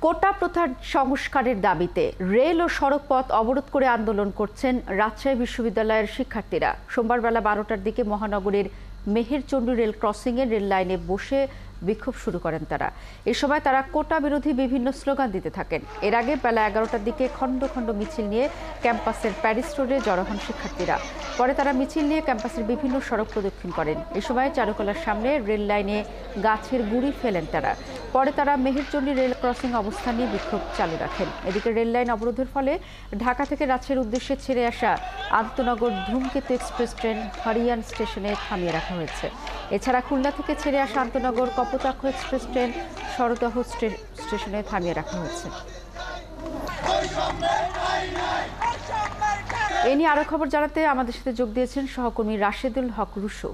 কোটা প্রথার সংস্কারের দাবিতে রেল ও সড়ক পথ অবরোধ করে আন্দোলন করছেন রাজশাহী বিশ্ববিদ্যালয়ের শিক্ষার্থীরা। সোমবার বেলা 12টার দিকে মহানগরীর মেহেরচণ্ডী রেল ক্রসিংয়ে রেল লাইনে বসে বিক্ষোভ শুরু করেন তারা। এ সময় তারা কোটা বিরোধী বিভিন্ন স্লোগান দিতে থাকেন। এর আগে বেলা 11টার দিকে খণ্ড খণ্ড মিছিল নিয়ে ক্যাম্পাসের প্যারিস রোডে জড়ো হন শিক্ষার্থীরা। পরে তারা মিছিল নিয়ে ক্যাম্পাসের বিভিন্ন সড়ক প্রদক্ষিণ করেন। এ সময় চারুকলার সামনে রেল লাইনে গাছের গুঁড়ি ফেলেন তারা। পরে তারা মেহেরচণ্ডী রেল ক্রসিং অবস্থান নিয়ে বিক্ষোভ চালু রাখেন। এদিকে রেল লাইন অবরোধের ফলে ঢাকা থেকে রাজশাহীর উদ্দেশ্যে ছেড়ে আসা আন্তনগর ধূমকেতু এক্সপ্রেস ট্রেন হরিয়ান স্টেশনে থামিয়ে রাখা হয়েছে। এছাড়া খুলনা থেকে ছেড়ে আসা আন্তনগর কপোতাক্ষ এক্সপ্রেস ট্রেন সরদাহ স্টেশনে থামিয়ে রাখা হয়েছে। এ নিয়ে আরো খবর জানাতে আমাদের সাথে যোগ দিয়েছেন সহকর্মী রাশেদুল হক রুশো।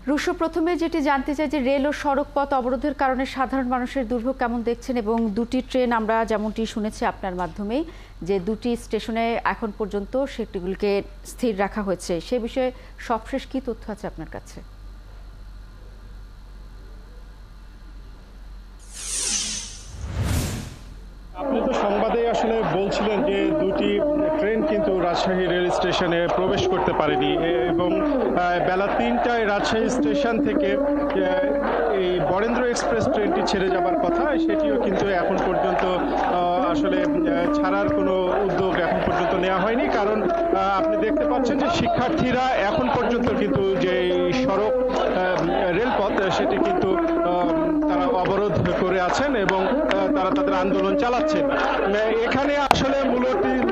রুশো, প্রথমে যেটি জানতে চাই যে রেল ও সড়ক পথ অবরোধের কারণে সাধারণ মানুষের দুর্ভোগ কেমন দেখছেন, এবং দুটি ট্রেন আমরা যেমনটি শুনেছি আপনার মাধ্যমেই যে দুটি স্টেশনে এখন পর্যন্ত সেটিগুলিকে স্থির রাখা হয়েছে, সে বিষয়ে সবশেষ কি তথ্য আছে আপনার কাছে? আপনি তো সংবাদে আসলে বলছিলেন যে দুটি ট্রেন কিন্তু রাজশাহী রেল স্টেশনে প্রবেশ করতে পারেনি, এবং বেলা 3টায় রাজশাহী স্টেশন থেকে এই বরেন্দ্র এক্সপ্রেস ট্রেনটি ছেড়ে যাবার কথা, সেটিও কিন্তু এখন পর্যন্ত আসলে ছাড়ার কোনো উদ্যোগ এখন পর্যন্ত নেওয়া হয়নি। কারণ আপনি দেখতে পাচ্ছেন যে শিক্ষার্থীরা এখন পর্যন্ত কিন্তু যে সড়ক রেলপথ সেটি কিন্তু তারা অবরোধ করে আছেন এবং তারা তাদের আন্দোলন চালাচ্ছেন। এখানে আসলে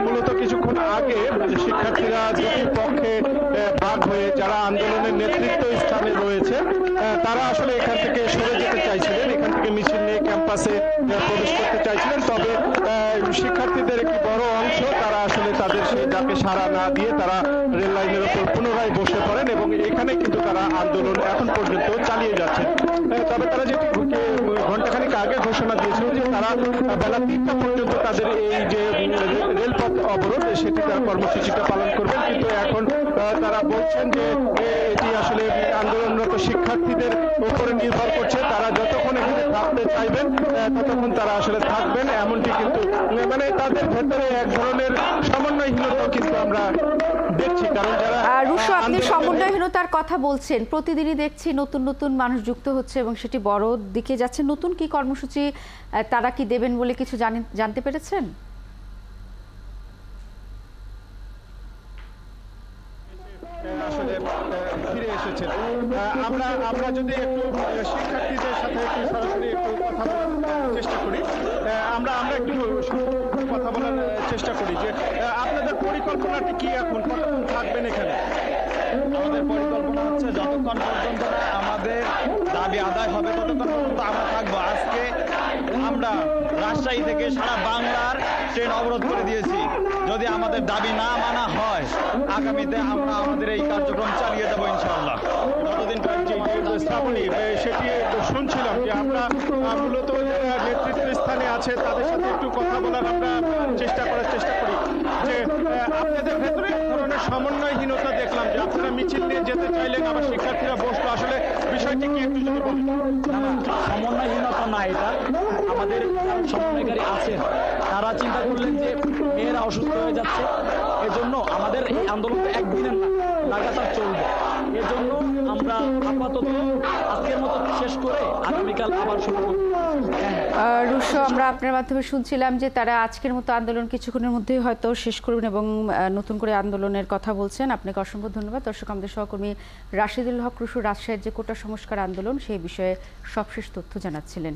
মূলত কিছুক্ষণ আগে শিক্ষার্থীরা দুটি পক্ষে ভাগ হয়ে যারা আন্দোলনের নেতৃত্ব স্থানে রয়েছে তারা আসলে এখান থেকে সরে যেতে চাইছিলেন, এখান থেকে মিছিল নিয়ে ক্যাম্পাসে প্রবেশ করতে চাইছিলেন। তবে শিক্ষার্থীদের একটি বড় অংশ তারা আসলে তাদের সেই ডাকে সাড়া না দিয়ে তারা রেল লাইনের ওপর পুনরায় বসে পড়েন এবং এখানে কিন্তু তারা আন্দোলন এখন পর্যন্ত চালিয়ে যাচ্ছেন। তবে তারা যেটি ঘণ্টাখানিক আগে ঘোষণা দিয়েছিল যে তারা বেলা 3টা পর্যন্ত তাদের এই যে রেলপথ অবরোধ সেটি তারা কর্মসূচিটা পালন করবেন, কিন্তু এখন তারা বলছেন যে এটি আসলে আন্দোলনরত শিক্ষার্থীদের উপরে নির্ভর করছে। তারা যতক্ষণ এখানে থাকতে চাইবেন ততক্ষণ তারা আসলে থাকবেন, এমনটি কিন্তু মানে তাদের ভেতরে এক ধরনের সমন্বয়হীনতা কিন্তু আমরা দেখছি। কারণ যারা রুশো, আপনি সমন্বয়হীনতার কথা বলছেন, প্রতিদিনই দেখছি নতুন নতুন মানুষ যুক্ত হচ্ছে এবং সেটি বড় দিকে যাচ্ছে। নতুন কি কর্মসূচি তারা কি দেবেন বলে কিছু জানতে পেরেছেন? আসলে ফিরে এসেছেন। আমরা যদি একটু শিক্ষার্থীদের সাথে একটু সরাসরি একটু কথা বলার চেষ্টা করি, আমরা একটু কথা বলার চেষ্টা করি যে আপনাদের পরিকল্পনাটি কি, এখন কতক্ষণ থাকবেন এখানে? আমাদের পরিকল্পনা হচ্ছে যতক্ষণ পর্যন্ত না আমাদের দাবি আদায় হবে ততক্ষণ পর্যন্ত আমরা থাকবো। আজকে আমরা রাজশাহী থেকে সারা বাংলার ট্রেন অবরোধ করে দিয়েছি। যদি আমাদের দাবি না মানা হয় আগামীতে আমরা আমাদের এই কার্যক্রম চালিয়ে যাবো ইনশাআল্লাহ। যতদিন শ্রাবণী, সেটি শুনছিলাম যে আমরা মূলত নেতৃত্ব স্থানে আছে তাদের সাথে একটু কথা বলার আমরা চেষ্টা করি যে আপনাদের ভেতরে এক ধরনের সমন্বয়হীনতা দেখলাম, যে আপনারা মিছিল নিয়ে যেতে চাইলেন আবার শিক্ষার্থীরা বসলো, আসলে বিষয়টি কি একটু যদি বলেন? সমন্বয়হীনতা না, এটা আমাদের সমন্বয়কারী আছে, তারা চিন্তা করলেন যে মেয়েরা অসুস্থ হয়ে যাচ্ছে, এজন্য আমাদের এই আন্দোলন একদিনের না, লাগাতার চলবে। এজন্য আমরা আপাতত আজকের মতো শেষ করে আগামীকাল আবার শুরু করব। রুশো, আমরা আপনার মাধ্যমে শুনছিলাম যে তারা আজকের মতো আন্দোলন কিছুক্ষণের মধ্যেই হয়তো শেষ করবেন এবং নতুন করে আন্দোলনের কথা বলছেন। আপনাকে অসংখ্য ধন্যবাদ। দর্শক, আমাদের সহকর্মী রাশেদুল হক রুশো রাজশাহীর যে কোটা সংস্কার আন্দোলন সেই বিষয়ে সবশেষ তথ্য জানাচ্ছিলেন।